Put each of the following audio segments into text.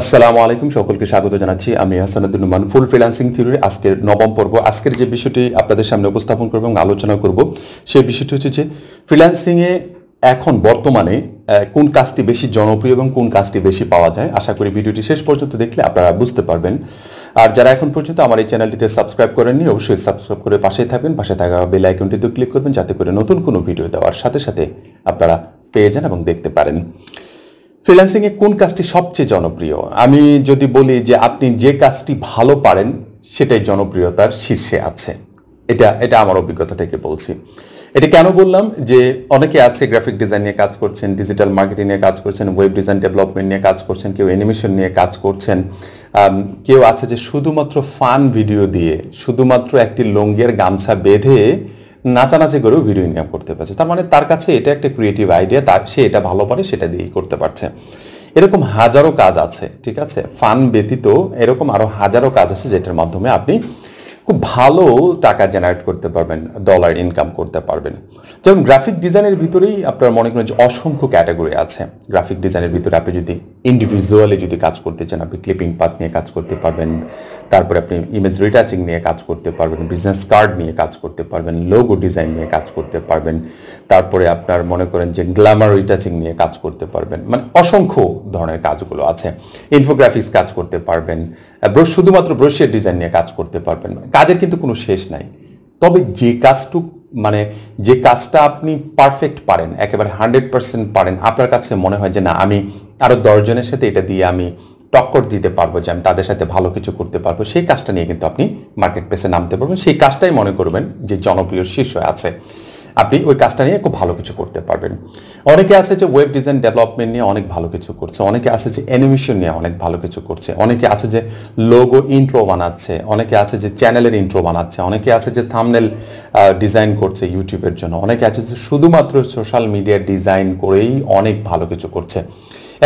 আসসালামু আলাইকুম, সকলকে স্বাগত জানাচ্ছি। আমি আহসান উদ্দিন নোমান, ফুল ফ্রিল্যান্সিং থিওরির আজকের নবম পর্ব। আজকের যে বিষয়টি আপনাদের সামনে উপস্থাপন করব এবং আলোচনা করব, সেই বিষয়টি হচ্ছে যে ফ্রিল্যান্সিংয়ে এখন বর্তমানে কোন কাজটি বেশি জনপ্রিয় এবং কোন কাজটি বেশি পাওয়া যায়। আশা করি ভিডিওটি শেষ পর্যন্ত দেখলে আপনারা বুঝতে পারবেন। আর যারা এখন পর্যন্ত আমার এই চ্যানেলটিতে সাবস্ক্রাইব করেননি, অবশ্যই সাবস্ক্রাইব করে পাশেই থাকবেন। পাশে থাকা বেল আইকনটিতে ক্লিক করবেন, যাতে করে নতুন কোনো ভিডিও দেওয়ার সাথে সাথে আপনারা পেয়ে যান এবং দেখতে পারেন। ফ্রিল্যান্সিংয়ে কোন কাজটি সবচেয়ে জনপ্রিয়? আমি যদি বলি যে আপনি যে কাজটি ভালো পারেন সেটাই জনপ্রিয়তার শীর্ষে আছে। এটা আমার অভিজ্ঞতা থেকে বলছি। এটা কেন বললাম? যে অনেকে আছে গ্রাফিক ডিজাইন নিয়ে কাজ করছেন, ডিজিটাল মার্কেটিং নিয়ে কাজ করছেন, ওয়েব ডিজাইন ডেভেলপমেন্ট নিয়ে কাজ করছেন, কেউ অ্যানিমেশন নিয়ে কাজ করছেন, কেউ আছে যে শুধুমাত্র ফান ভিডিও দিয়ে, শুধুমাত্র একটি লুঙ্গির গামছা বেঁধে নাচানাচি করেও ভিডিও ইনকাম করতে পারছে। তার মানে তার কাছে এটা একটা ক্রিয়েটিভ আইডিয়া, সে এটা ভালো পারে, সেটা দিয়েই করতে পারছে। এরকম হাজারো কাজ আছে, ঠিক আছে? ফান ব্যতীত এরকম আরো হাজারো কাজ আছে যেটার মাধ্যমে আপনি খুব ভালো টাকা জেনারেট করতে পারবেন, ডলার ইনকাম করতে পারবেন। যেমন গ্রাফিক ডিজাইনের ভিতরেই আপনার মনে করেন যে অসংখ্য ক্যাটাগরি আছে। গ্রাফিক ডিজাইনের ভিতরে আপনি যদি ইন্ডিভিজুয়ালি যদি কাজ করতে চান, আপনি ক্লিপিং পাথ নিয়ে কাজ করতে পারবেন, তারপরে আপনি ইমেজ রিটাচিং নিয়ে কাজ করতে পারবেন, বিজনেস কার্ড নিয়ে কাজ করতে পারবেন, লোগো ডিজাইন নিয়ে কাজ করতে পারবেন, তারপরে আপনার মনে করেন যে গ্ল্যামার রিটাচিং নিয়ে কাজ করতে পারবেন। মানে অসংখ্য ধরনের কাজগুলো আছে। ইনফোগ্রাফিক্স কাজ করতে পারবেন, শুধুমাত্র ব্রোশিয়ার ডিজাইন নিয়ে কাজ করতে পারবেন। কাজের কিন্তু কোনো শেষ নাই। তবে যে কাজটা আপনি পারফেক্ট পারেন, একেবারে 100% পারেন, আপনার কাছে মনে হয় যে না, আমি আরো 10 জনের সাথে এটা দিয়ে আমি টক্কর দিতে পারবো, যে আমি তাদের সাথে ভালো কিছু করতে পারবো, সেই কাজটা নিয়ে কিন্তু আপনি মার্কেট প্লেসে নামতে পারবেন। সেই কাজটাই মনে করবেন যে জনপ্রিয় শীর্ষে আছে, আপনি ওই কাজটা নিয়ে খুব ভালো কিছু করতে পারবেন। অনেকে আছে যে ওয়েব ডিজাইন ডেভেলপমেন্ট নিয়ে অনেক ভালো কিছু করছে, অনেকে আছে যে অ্যানিমেশন নিয়ে অনেক ভালো কিছু করছে, অনেকে আছে যে লোগো ইন্ট্রো বানাচ্ছে, অনেকে আছে যে চ্যানেলের ইন্ট্রো বানাচ্ছে, অনেকে আছে যে থাম্বনেল ডিজাইন করছে ইউটিউবের জন্য, অনেকে আছে যে শুধুমাত্র সোশ্যাল মিডিয়া ডিজাইন করেই অনেক ভালো কিছু করছে।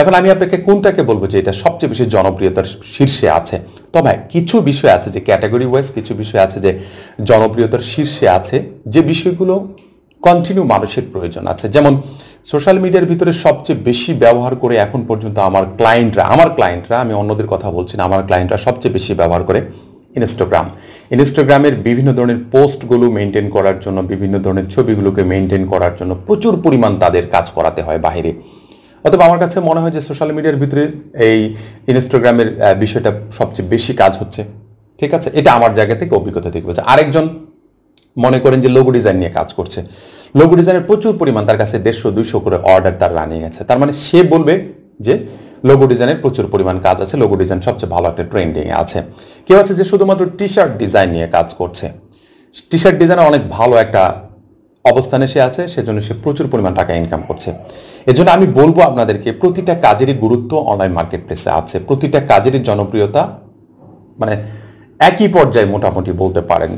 এখন আমি আপনাকে কোনটাকে বলবো যে এটা সবচেয়ে বেশি জনপ্রিয়তার শীর্ষে আছে? তবে কিছু বিষয় আছে যে ক্যাটাগরি ওয়াইজ, কিছু বিষয় আছে যে জনপ্রিয়তার শীর্ষে আছে, যে বিষয়গুলো কন্টিনিউ মানুষের প্রয়োজন আছে। যেমন সোশ্যাল মিডিয়ার ভিতরে সবচেয়ে বেশি ব্যবহার করে এখন পর্যন্ত আমার ক্লায়েন্টরা, আমি অন্যদের কথা বলছি না, আমার ক্লায়েন্টরা সবচেয়ে বেশি ব্যবহার করে ইনস্টাগ্রামের বিভিন্ন ধরনের পোস্টগুলো মেনটেন করার জন্য, বিভিন্ন ধরনের ছবিগুলোকে মেনটেন করার জন্য প্রচুর পরিমাণ তাদের কাজ করাতে হয় বাইরে। অথবা আমার কাছে মনে হয় যে সোশ্যাল মিডিয়ার ভিতরে এই ইনস্টাগ্রামের বিষয়টা সবচেয়ে বেশি কাজ হচ্ছে, ঠিক আছে? এটা আমার জায়গা থেকে, অভিজ্ঞতা থেকে বলছে। আরেকজন মনে করেন যে লোগো ডিজাইন নিয়ে কাজ করছে, লোগো ডিজাইনের প্রচুর পরিমাণ তার কাছে 150-200 করে অর্ডার তার রানিং আছে। তার মানে সে বলবে যে লোগো ডিজাইনের প্রচুর পরিমাণ কাজ আছে, লোগো ডিজাইন সবচেয়ে ভালো একটা ট্রেন্ডিং আছে। কেউ আছে যে শুধুমাত্র টি শার্ট ডিজাইন নিয়ে কাজ করছে, টি শার্ট ডিজাইনে অনেক ভালো একটা অবস্থানে সে আছে, সেজন্য সে প্রচুর পরিমাণ টাকা ইনকাম করছে। এজন্য আমি বলবো আপনাদেরকে, প্রতিটা কাজেরই গুরুত্ব অনলাইন মার্কেট প্লেসে আছে, প্রতিটা কাজেরই জনপ্রিয়তা মানে একই পর্যায়ে মোটামুটি বলতে পারেন।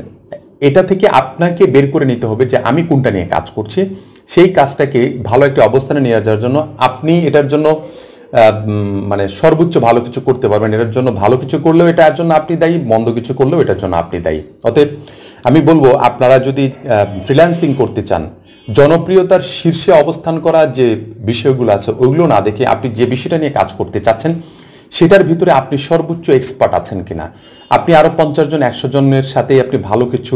এটা থেকে আপনাকে বের করে নিতে হবে যে আমি কোনটা নিয়ে কাজ করছি, সেই কাজটাকে ভালো একটা অবস্থানে নিয়ে যাওয়ার জন্য আপনি এটার জন্য সর্বোচ্চ ভালো কিছু করতে পারবেন। এটার জন্য ভালো কিছু করলেও এটার জন্য আপনি দায়ী, মন্দ কিছু করলেও এটার জন্য আপনি দায়ী। অতএব আমি বলবো, আপনারা যদি ফ্রিল্যান্সিং করতে চান, জনপ্রিয়তার শীর্ষে অবস্থান করা যে বিষয়গুলো আছে ওইগুলো না দেখে আপনি যে বিষয়টা নিয়ে কাজ করতে চাচ্ছেন সেটার ভিতরে আপনি সর্বোচ্চ এক্সপার্ট আছেন কিনা, আপনি আরো 50 জন 100 জনের সাথে আপনি ভালো কিছু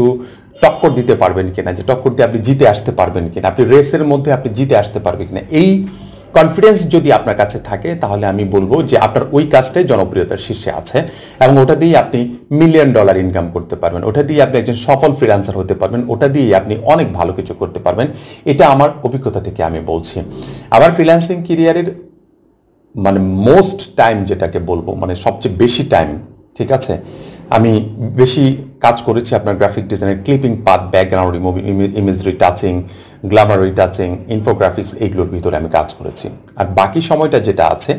টক্কর দিতে পারবেন কিনা, যে টক্কর দিয়ে আপনি জিতে আসতে পারবেন কিনা, আপনি রেসের মধ্যে আপনি জিতে আসতে পারবেন কিনা, এই কনফিডেন্স যদি আপনার কাছে থাকে, তাহলে আমি বলবো যে আপনার ওই কাজটাই জনপ্রিয়তার শীর্ষে আছে এবং ওটা দিয়ে আপনি $1,000,000 ইনকাম করতে পারবেন, ওটা দিয়ে আপনি একজন সফল ফ্রিল্যান্সার হতে পারবেন, ওটা দিয়ে আপনি অনেক ভালো কিছু করতে পারবেন। এটা আমার অভিজ্ঞতা থেকে আমি বলছি। আবার ফ্রিল্যান্সিং ক্যারিয়ারের মোস্ট টাইম যেটাকে বলবো, সবচেয়ে বেশি টাইম, ঠিক আছে, আমি বেশি কাজ করেছি আপনার গ্রাফিক ডিজাইনের clipping path, background removing, image retouching, Glamour retouching, infographics, এইগুলোর ভিতরে আমি কাজ করেছি। আর বাকি সময়টা যেটা আছে,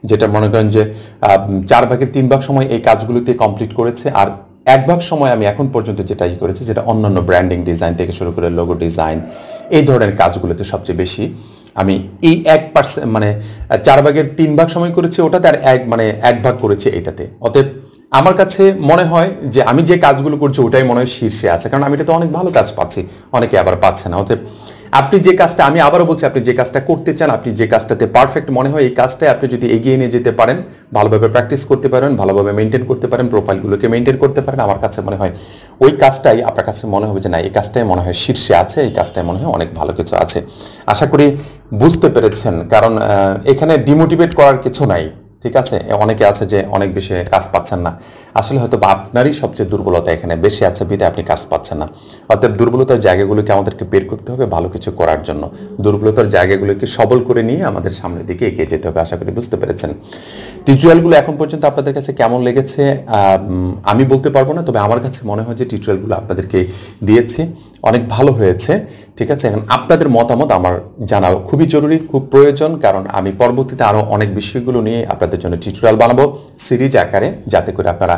যেটা মনে করেন যে 4/3 সময় এই কাজগুলোতে কমপ্লিট করেছে, আর 1 সময় আমি এখন পর্যন্ত যেটাই করেছি, যেটা অন্যান্য ব্র্যান্ডিং ডিজাইন থেকে শুরু করে লোগো ডিজাইন, এই ধরনের কাজগুলোতে সবচেয়ে বেশি আমি এই 1% 4/3 সময় করেছি ওটাতে, আর 1 ভাগ করেছি এটাতে। অতএব আমার কাছে মনে হয় যে আমি যে কাজগুলো করছি ওটাই মনে হয় শীর্ষে আছে, কারণ আমি এটাতে অনেক ভালো কাজ পাচ্ছি, অনেকে আবার পাচ্ছে না। অতএব আপনি যে কাজটা, আমি আবারও বলছি, আপনি যে কাজটা করতে চান, আপনি যে কাজটাতে পারফেক্ট মনে হয়, এই কাজটাই আপনি যদি এগিয়ে নিয়ে যেতে পারেন, ভালোভাবে প্র্যাকটিস করতে পারেন, ভালোভাবে মেনটেন করতে পারেন, প্রোফাইলগুলোকে মেনটেন করতে পারেন, আমার কাছে মনে হয় ওই কাজটাই আপনার কাছে মনে হবে যে না, এই কাজটাই মনে হয় শীর্ষে আছে, এই কাজটাই মনে হয় অনেক ভালো কিছু আছে। আশা করি বুঝতে পেরেছেন, কারণ এখানে ডিমোটিভেট করার কিছু নাই। ঠিক আছে, অনেকে আছে যে অনেক বেশি কাজ পাচ্ছেন না, আসলে হয়তো বা আপনারই সবচেয়ে দুর্বলতা এখানে বেশি আছে, বিধায় আপনি কাজ পাচ্ছেন না। অর্থাৎ দুর্বলতার জায়গাগুলোকে আমাদেরকে বের করতে হবে ভালো কিছু করার জন্য, দুর্বলতার জায়গাগুলোকে সবল করে নিয়ে আমাদের সামনের দিকে এগিয়ে যেতে হবে। আশা করি বুঝতে পেরেছেন। টিউটোরিয়ালগুলো এখন পর্যন্ত আপনাদের কাছে কেমন লেগেছে আমি বলতে পারবো না, তবে আমার কাছে মনে হয় যে টিউটোরিয়ালগুলো আপনাদেরকে দিয়েছি অনেক ভালো হয়েছে। ঠিক আছে, এখন আপনাদের মতামত আমার জানা খুবই জরুরি, খুব প্রয়োজন, কারণ আমি পরবর্তীতে আরও অনেক বিষয়গুলো নিয়ে আপনাদের জন্য টিউটোরিয়াল বানাবো সিরিজ আকারে, যাতে করে আপনারা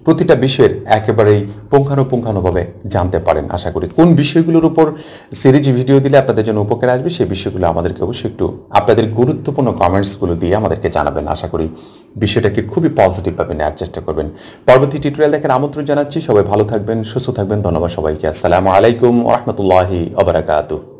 প্রতিটা বিষয়ের একেবারেই পুঙ্খানুপুঙ্খানুভাবে জানতে পারেন। আশা করি কোন বিষয়গুলোর উপর সিরিজ ভিডিও দিলে আপনাদের জন্য উপকার আসবে, সেই বিষয়গুলো আমাদেরকে অবশ্যই একটু আপনাদের গুরুত্বপূর্ণ কমেন্টসগুলো দিয়ে আমাদেরকে জানাবেন। আশা করি বিষয়টাকে খুবই পজিটিভভাবে নেওয়ার চেষ্টা করবেন। পরবর্তী টিউটোরিয়াল দেখার আমন্ত্রণ জানাচ্ছি। সবাই ভালো থাকবেন, সুস্থ থাকবেন। ধন্যবাদ সবাইকে। আসসালামু আলাইকুম ওয়া রাহমাতুল্লাহি ওয়া বারাকাতুহু।